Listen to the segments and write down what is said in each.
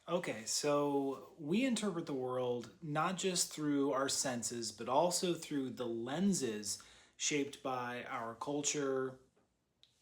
Okay, so we interpret the world not just through our senses, but also through the lenses shaped by our culture,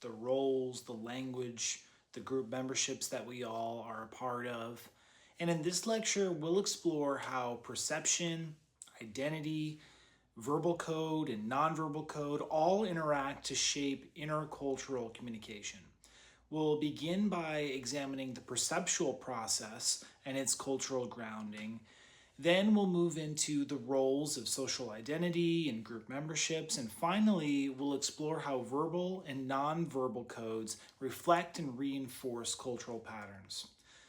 the roles, the language, the group memberships that we all are a part of. And in this lecture, we'll explore how perception, identity, verbal code, and nonverbal code all interact to shape intercultural communication. We'll begin by examining the perceptual process and its cultural grounding. Then we'll move into the roles of social identity and group memberships. And finally, we'll explore how verbal and nonverbal codes reflect and reinforce cultural patterns.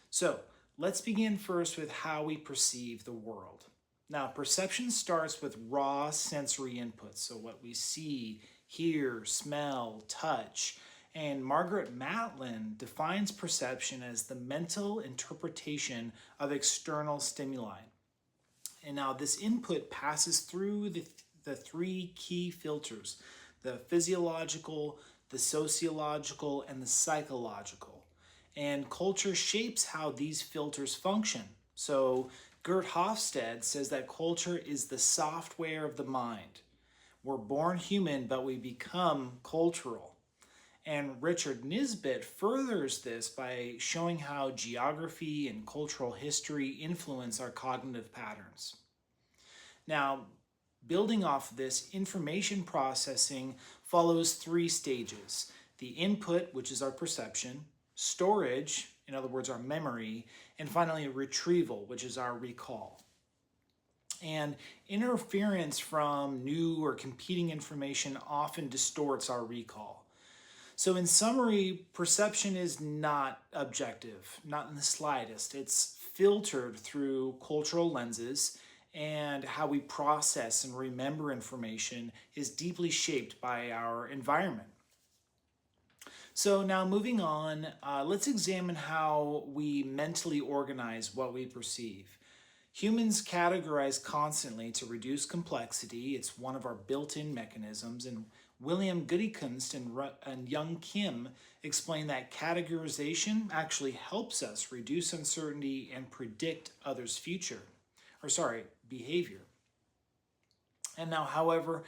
So, let's begin first with how we perceive the world. Now, perception starts with raw sensory inputs, so what we see, hear, smell, touch. And Margaret Matlin defines perception as the mental interpretation of external stimuli. And now this input passes through the three key filters: the physiological, the sociological, and the psychological. And culture shapes how these filters function. So Gert Hofstede says that culture is the software of the mind. We're born human, but we become cultural. And Richard Nisbet furthers this by showing how geography and cultural history influence our cognitive patterns. Now, building off this, information processing follows three stages: the input, which is our perception, storage, in other words, our memory, and finally, retrieval, which is our recall. And interference from new or competing information often distorts our recall. So, in summary, perception is not objective, not in the slightest. It's filtered through cultural lenses, and how we process and remember information is deeply shaped by our environment. So, now moving on, let's examine how we mentally organize what we perceive. Humans categorize constantly to reduce complexity. It's one of our built-in mechanisms, and William Goodiekunst and Young Kim explain that categorization actually helps us reduce uncertainty and predict others' behavior. And now, however,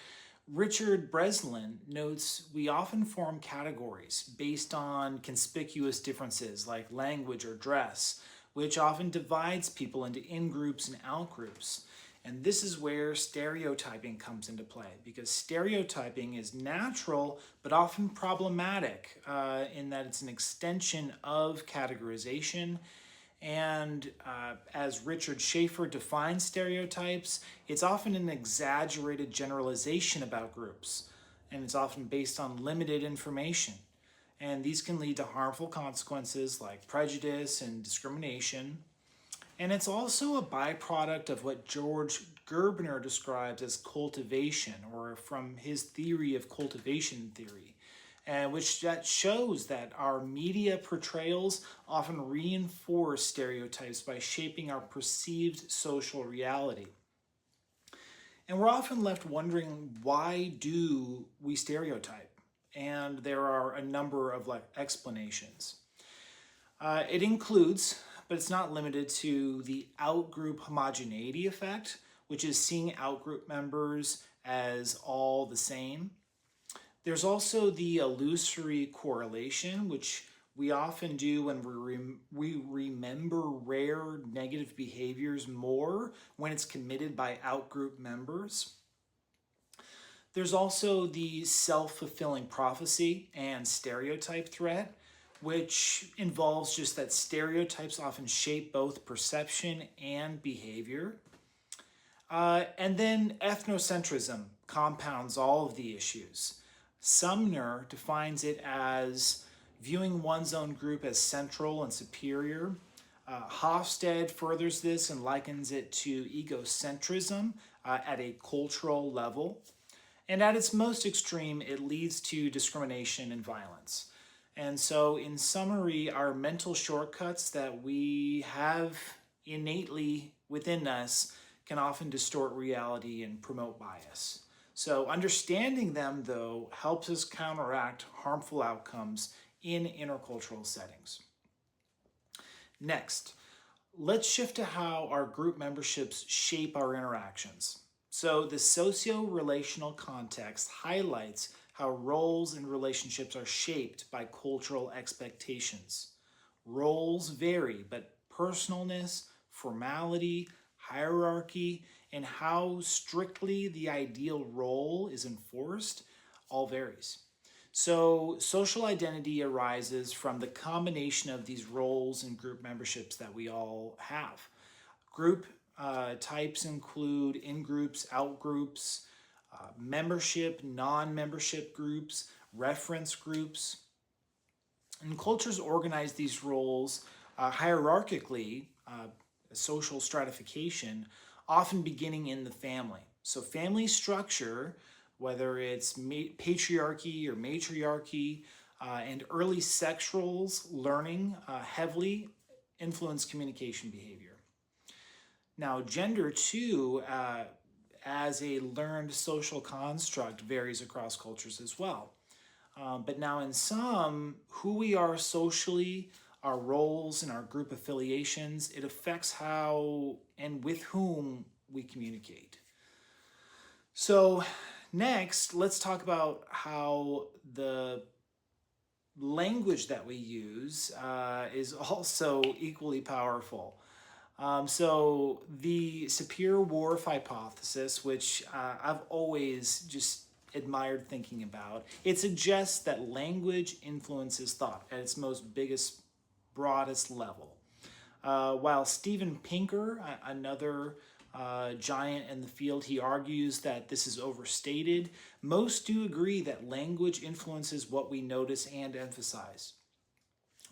Richard Breslin notes we often form categories based on conspicuous differences like language or dress, which often divides people into in groups and out groups. And this is where stereotyping comes into play, because stereotyping is natural but often problematic in that it's an extension of categorization. And as Richard Schaefer defines stereotypes, it's often an exaggerated generalization about groups, and it's often based on limited information. And these can lead to harmful consequences like prejudice and discrimination. And it's also a byproduct of what George Gerbner describes as cultivation, or from his theory of cultivation theory, which that shows that our media portrayals often reinforce stereotypes by shaping our perceived social reality. And we're often left wondering, why do we stereotype? And there are a number of explanations. It includes, but it's not limited to, the outgroup homogeneity effect, which is seeing outgroup members as all the same. There's also the illusory correlation, which we often do when we remember rare negative behaviors more when it's committed by outgroup members. There's also the self-fulfilling prophecy and stereotype threat, which involves just that stereotypes often shape both perception and behavior. And then ethnocentrism compounds all of the issues. Sumner defines it as viewing one's own group as central and superior. Hofstede furthers this and likens it to egocentrism at a cultural level. And at its most extreme, it leads to discrimination and violence. And so, in summary, our mental shortcuts that we have innately within us can often distort reality and promote bias. So understanding them, though, helps us counteract harmful outcomes in intercultural settings. Next, let's shift to how our group memberships shape our interactions. So, the socio relational context highlights how roles and relationships are shaped by cultural expectations. Roles vary, but personalness, formality, hierarchy, and how strictly the ideal role is enforced all varies. So, social identity arises from the combination of these roles and group memberships that we all have. Group types include in groups, out groups, membership, non membership groups, reference groups. And cultures organize these roles hierarchically, social stratification, often beginning in the family. So, family structure, whether it's patriarchy or matriarchy, and early sexuals learning heavily influence communication behavior. Now, gender, too, as a learned social construct, varies across cultures as well. But now, in some, who we are socially, our roles and our group affiliations, it affects how and with whom we communicate. So, next, let's talk about how the language that we use is also equally powerful. So the Sapir-Whorf hypothesis, which I've always just admired thinking about, it suggests that language influences thought at its most biggest, broadest level. While Steven Pinker, another giant in the field, he argues that this is overstated, most do agree that language influences what we notice and emphasize.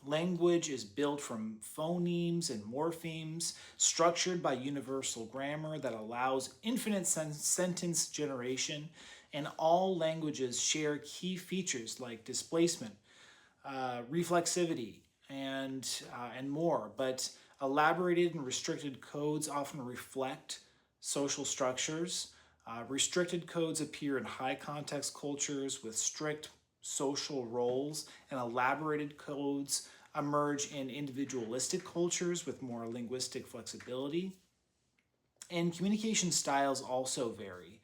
Language is built from phonemes and morphemes, structured by universal grammar that allows infinite sentence generation, and all languages share key features like displacement, reflexivity, and more. But elaborated and restricted codes often reflect social structures. Restricted codes appear in high context cultures with strict social roles, and elaborated codes emerge in individualistic cultures with more linguistic flexibility. And communication styles also vary.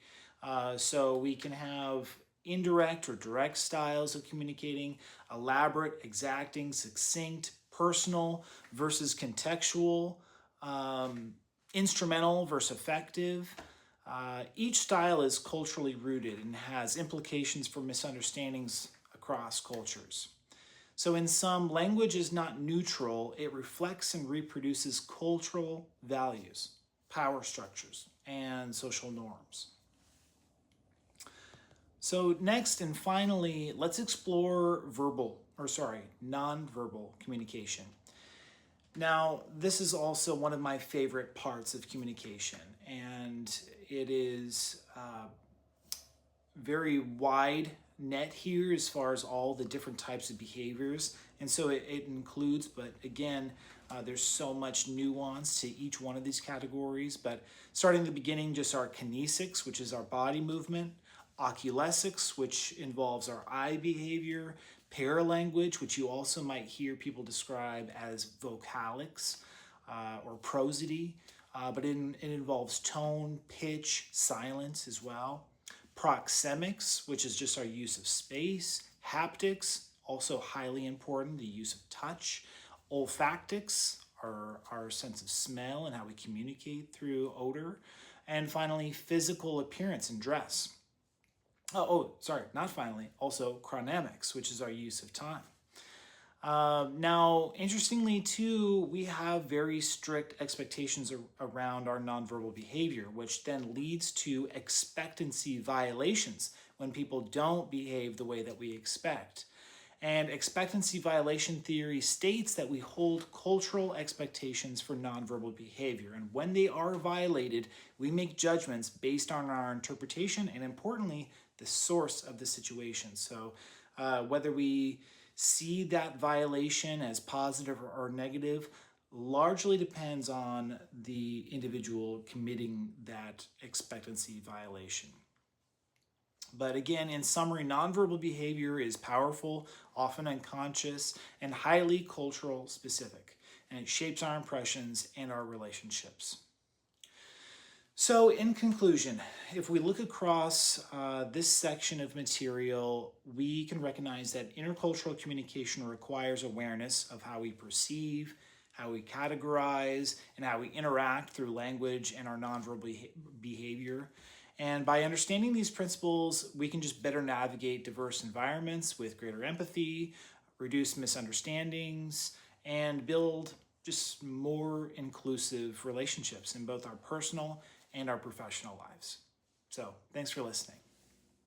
So we can have indirect or direct styles of communicating, elaborate, exacting, succinct, personal versus contextual, instrumental versus effective. Each style is culturally rooted and has implications for misunderstandings across cultures. So, in sum, language is not neutral, it reflects and reproduces cultural values, power structures, and social norms. So, next and finally, let's explore nonverbal communication. Now, this is also one of my favorite parts of communication, and it is very wide net here as far as all the different types of behaviors. And so it includes, but again, there's so much nuance to each one of these categories. But starting at the beginning, just our kinesics, which is our body movement, oculesics, which involves our eye behavior, paralanguage, which you also might hear people describe as vocalics or prosody, but it involves tone, pitch, silence as well. Proxemics, which is just our use of space. Haptics, also highly important, the use of touch. Olfactics, our sense of smell and how we communicate through odor. And finally, physical appearance and dress. Not finally. Also, chronemics, which is our use of time. Now, interestingly, too, we have very strict expectations around our nonverbal behavior, which then leads to expectancy violations when people don't behave the way that we expect. And expectancy violation theory states that we hold cultural expectations for nonverbal behavior. And when they are violated, we make judgments based on our interpretation and, importantly, the source of the situation. So whether we see that violation as positive or negative largely depends on the individual committing that expectancy violation. But again, in summary, nonverbal behavior is powerful, often unconscious, and highly cultural specific. and it shapes our impressions and our relationships. So, in conclusion, if we look across this section of material, we can recognize that intercultural communication requires awareness of how we perceive, how we categorize, and how we interact through language and our nonverbal behavior. And by understanding these principles, we can just better navigate diverse environments with greater empathy, reduce misunderstandings, and build just more inclusive relationships in both our personal and our professional lives. So, thanks for listening.